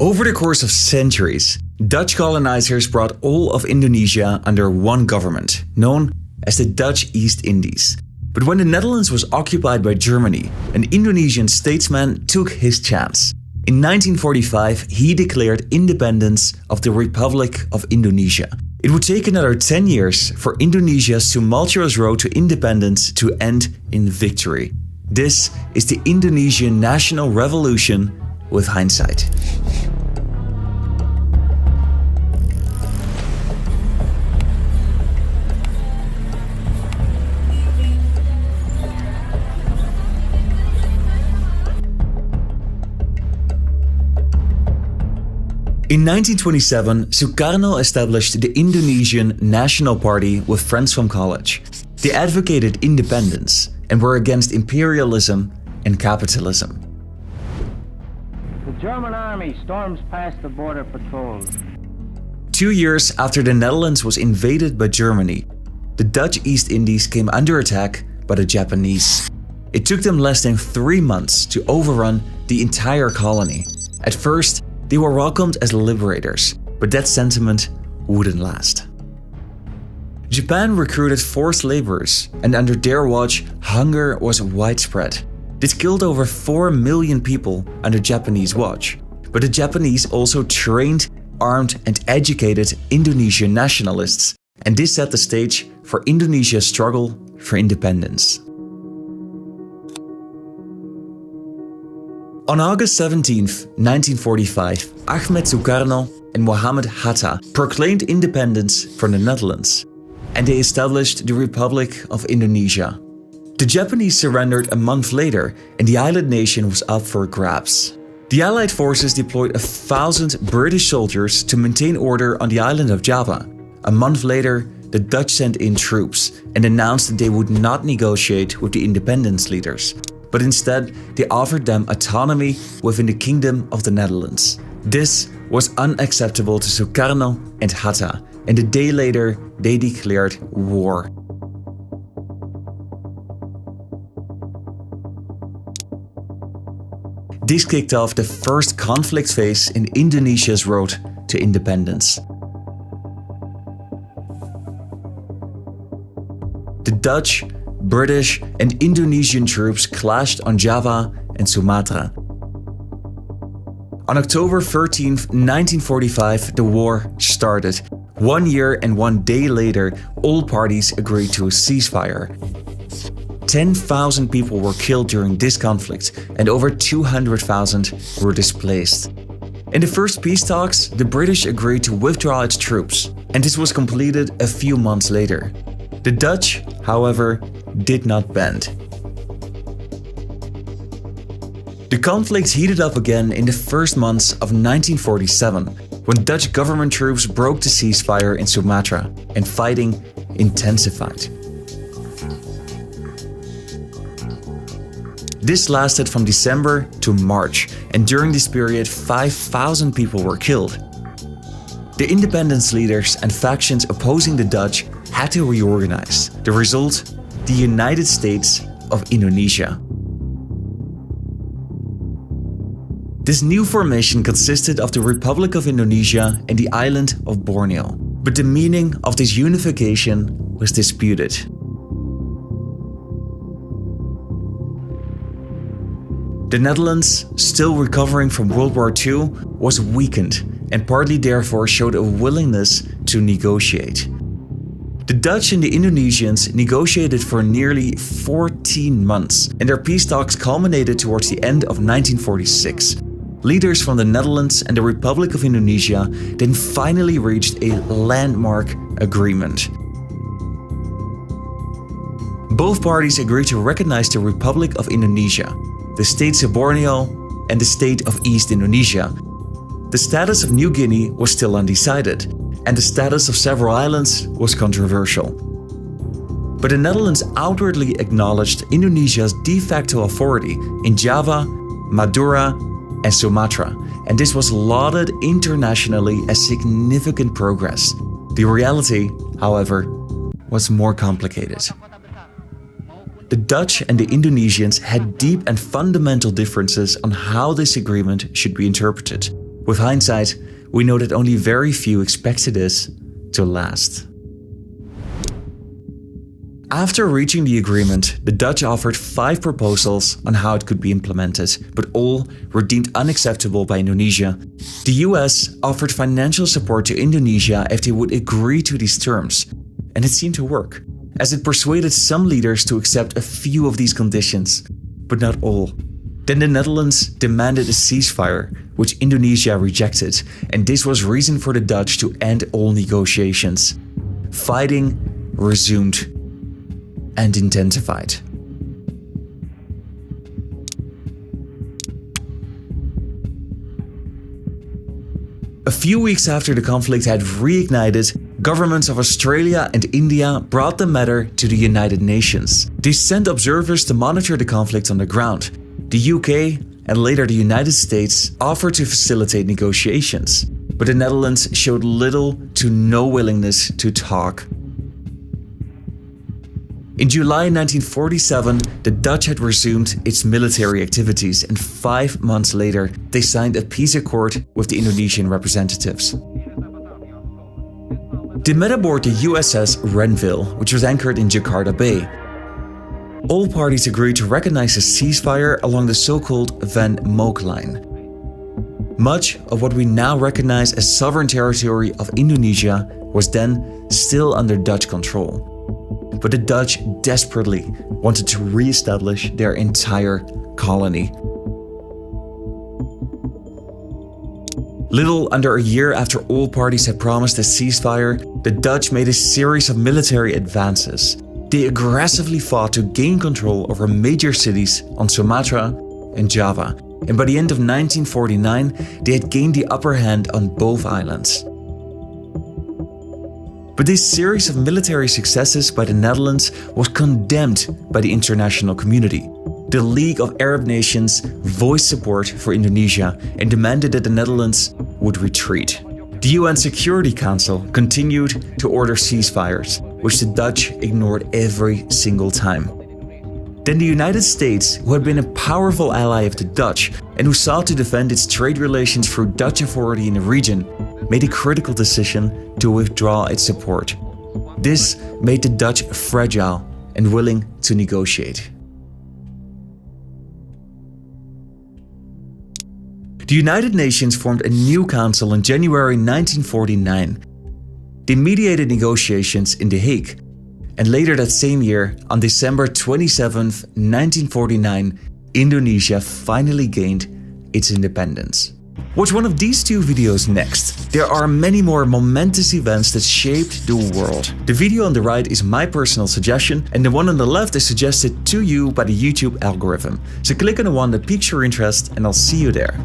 Over the course of centuries, Dutch colonizers brought all of Indonesia under one government, known as the Dutch East Indies. But when the Netherlands was occupied by Germany, an Indonesian statesman took his chance. In 1945, he declared independence of the Republic of Indonesia. It would take another 10 years for Indonesia's tumultuous road to independence to end in victory. This is the Indonesian National Revolution with hindsight. In 1927, Sukarno established the Indonesian National Party with friends from college. They advocated independence and were against imperialism and capitalism. The German army storms past the border patrols. 2 years after the Netherlands was invaded by Germany, the Dutch East Indies came under attack by the Japanese. It took them less than 3 months to overrun the entire colony. At first, they were welcomed as liberators, but that sentiment wouldn't last. Japan recruited forced laborers, and under their watch, hunger was widespread. This killed over 4 million people under Japanese watch. But the Japanese also trained, armed, and educated Indonesian nationalists, and this set the stage for Indonesia's struggle for independence. On August 17, 1945, Ahmed Sukarno and Mohammed Hatta proclaimed independence from the Netherlands, and they established the Republic of Indonesia. The Japanese surrendered a month later, and the island nation was up for grabs. The Allied forces deployed 1,000 British soldiers to maintain order on the island of Java. A month later, the Dutch sent in troops and announced that they would not negotiate with the independence leaders, but instead they offered them autonomy within the Kingdom of the Netherlands. This was unacceptable to Sukarno and Hatta, and a day later they declared war. This kicked off the first conflict phase in Indonesia's road to independence. The Dutch, British, and Indonesian troops clashed on Java and Sumatra. On October 13, 1945, the war started. 1 year and 1 day later, all parties agreed to a ceasefire. 10,000 people were killed during this conflict, and over 200,000 were displaced. In the first peace talks, the British agreed to withdraw its troops, and this was completed a few months later. The Dutch, however, did not bend. The conflict heated up again in the first months of 1947, when Dutch government troops broke the ceasefire in Sumatra and fighting intensified. This lasted from December to March, and during this period 5,000 people were killed. The independence leaders and factions opposing the Dutch had to reorganize. The result? The United States of Indonesia. This new formation consisted of the Republic of Indonesia and the island of Borneo. But the meaning of this unification was disputed. The Netherlands, still recovering from World War II, was weakened and partly therefore showed a willingness to negotiate. The Dutch and the Indonesians negotiated for nearly 14 months, and their peace talks culminated towards the end of 1946. Leaders from the Netherlands and the Republic of Indonesia then finally reached a landmark agreement. Both parties agreed to recognize the Republic of Indonesia, the states of Borneo, and the state of East Indonesia. The status of New Guinea was still undecided, and the status of several islands was controversial. But the Netherlands outwardly acknowledged Indonesia's de facto authority in Java, Madura, and Sumatra, and this was lauded internationally as significant progress. The reality, however, was more complicated. The Dutch and the Indonesians had deep and fundamental differences on how this agreement should be interpreted. With hindsight, we know that only very few expected this to last. After reaching the agreement, the Dutch offered 5 proposals on how it could be implemented, but all were deemed unacceptable by Indonesia. The US offered financial support to Indonesia if they would agree to these terms, and it seemed to work, as it persuaded some leaders to accept a few of these conditions, but not all. Then the Netherlands demanded a ceasefire, which Indonesia rejected, and this was reason for the Dutch to end all negotiations. Fighting resumed and intensified. A few weeks after the conflict had reignited, governments of Australia and India brought the matter to the United Nations. They sent observers to monitor the conflict on the ground. The UK and later the United States offered to facilitate negotiations, but the Netherlands showed little to no willingness to talk. In July 1947, the Dutch had resumed its military activities, and 5 months later, they signed a peace accord with the Indonesian representatives. They met aboard the USS Renville, which was anchored in Jakarta Bay. All parties agreed to recognize a ceasefire along the so-called Van Mook Line. Much of what we now recognize as sovereign territory of Indonesia was then still under Dutch control. But the Dutch desperately wanted to re-establish their entire colony. Little under a year after all parties had promised a ceasefire, the Dutch made a series of military advances. They aggressively fought to gain control over major cities on Sumatra and Java, and by the end of 1949, they had gained the upper hand on both islands. But this series of military successes by the Netherlands was condemned by the international community. The League of Arab Nations voiced support for Indonesia and demanded that the Netherlands would retreat. The UN Security Council continued to order ceasefires, which the Dutch ignored every single time. Then the United States, who had been a powerful ally of the Dutch and who sought to defend its trade relations through Dutch authority in the region, made a critical decision to withdraw its support. This made the Dutch fragile and willing to negotiate. The United Nations formed a new council in January 1949. They mediated negotiations in The Hague, and later that same year, on December 27, 1949, Indonesia finally gained its independence. Watch one of these 2 videos next. There are many more momentous events that shaped the world. The video on the right is my personal suggestion, and the one on the left is suggested to you by the YouTube algorithm. So click on the one that piques your interest, and I'll see you there.